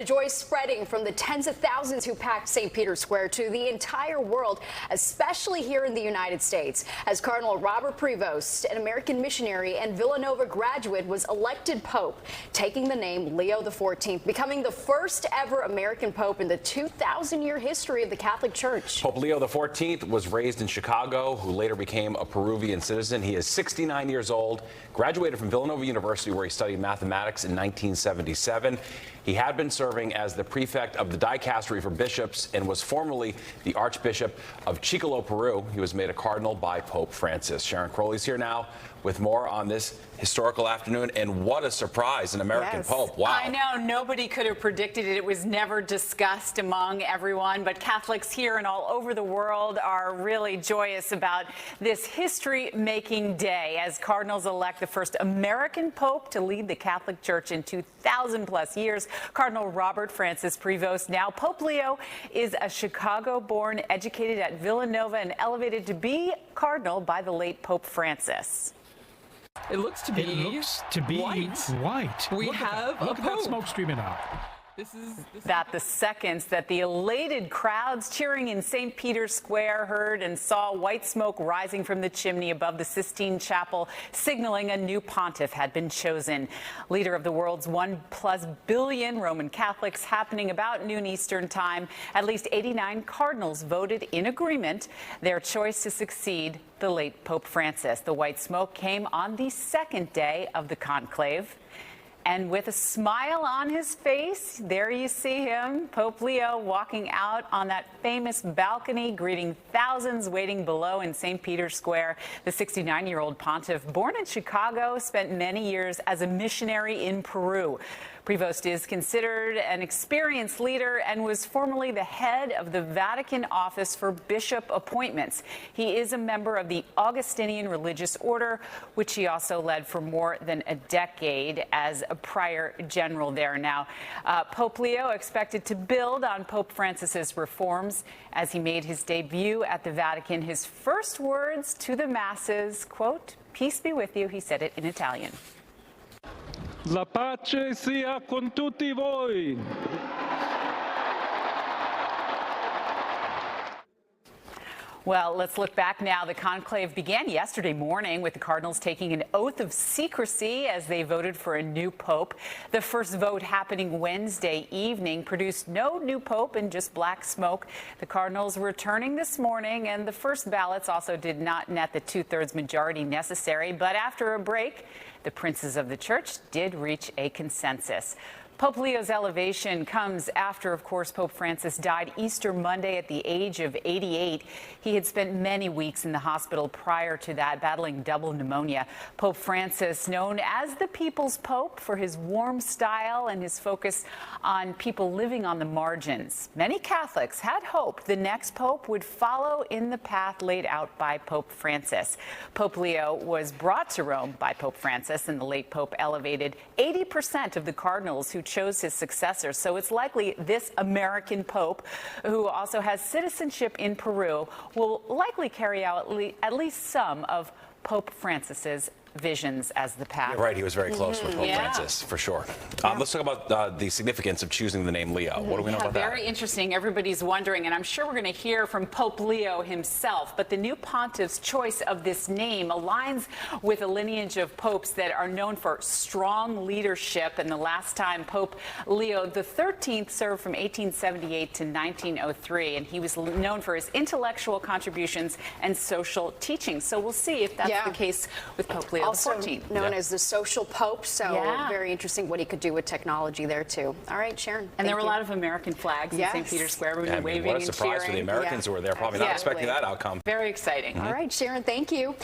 Joy spreading from the tens of thousands who packed St. Peter's Square to the entire world, especially here in the United States, as Cardinal Robert Prevost, an American missionary and Villanova graduate, was elected Pope, taking the name Leo XIV, becoming the first ever American Pope in the 2,000-year history of the Catholic Church. Pope Leo XIV was raised in Chicago, who later became a Peruvian citizen. He is 69 years old, graduated from Villanova University, where he studied mathematics in 1977. He had been serving as the prefect of the dicastery for bishops and was formerly the Archbishop of Chicolo, Peru. He was made a cardinal by Pope Francis. Sharon Crowley's here now with more on this historical afternoon, and what a surprise, an American Pope. Wow. I know, nobody could have predicted it. It was never discussed among everyone, but Catholics here and all over the world are really joyous about this history-making day as cardinals elect the first American Pope to lead the Catholic Church in 2,000-plus years. Cardinal Robert Francis Prevost, now Pope Leo, is a Chicago-born, educated at Villanova, and elevated to be cardinal by the late Pope Francis. It looks to be white. We have a Look at that smoke streaming out. This is the seconds that the elated crowds cheering in St. Peter's Square heard and saw white smoke rising from the chimney above the Sistine Chapel, signaling a new pontiff had been chosen. Leader of the world's 1+ billion Roman Catholics, happening about noon Eastern time. At least 89 cardinals voted in agreement their choice to succeed the late Pope Francis. The white smoke came on the second day of the conclave. And with a smile on his face, there you see him, Pope Leo, walking out on that famous balcony, greeting thousands waiting below in St. Peter's Square. The 69-year-old pontiff, born in Chicago, spent many years as a missionary in Peru. Prevost is considered an experienced leader and was formerly the head of the Vatican Office for Bishop Appointments. He is a member of the Augustinian religious order, which he also led for more than a decade as a prior general there. Now, Pope Leo expected to build on Pope Francis's reforms as he made his debut at the Vatican. His first words to the masses, quote, "Peace be with you," he said it in Italian. La pace sia con tutti voi. Well, let's look back now. The conclave began yesterday morning with the cardinals taking an oath of secrecy as they voted for a new pope. The first vote, happening Wednesday evening, produced no new pope and just black smoke. The cardinals returning this morning, and the first ballots also did not net the 2/3 majority necessary. But after a break, the princes of the church did reach a consensus. Pope Leo's elevation comes after, of course, Pope Francis died Easter Monday at the age of 88. He had spent many weeks in the hospital prior to that, battling double pneumonia. Pope Francis, known as the People's Pope for his warm style and his focus on people living on the margins. Many Catholics had hoped the next pope would follow in the path laid out by Pope Francis. Pope Leo was brought to Rome by Pope Francis, and the late pope elevated 80% of the cardinals who chose his successor. So it's likely this American Pope, who also has citizenship in Peru, will likely carry out at least some of Pope Francis's visions as the path. You're right, he was very close with Pope Francis, for sure. Let's talk about the significance of choosing the name Leo. What do we know about that? Very interesting. Everybody's wondering, and I'm sure we're going to hear from Pope Leo himself, but the new pontiff's choice of this name aligns with a lineage of popes that are known for strong leadership. And the last time Pope Leo XIII served from 1878 to 1903, and he was known for his intellectual contributions and social teaching. So we'll see if that's the case with Pope Leo Also XIV. known as the social pope, so very interesting what he could do with technology there, too. All right, Sharon. And there were a lot of American flags in St. Peter's Square. We were waving and cheering. What a surprise for the Americans who were there, probably not expecting that outcome. Very exciting. All right, Sharon, thank you.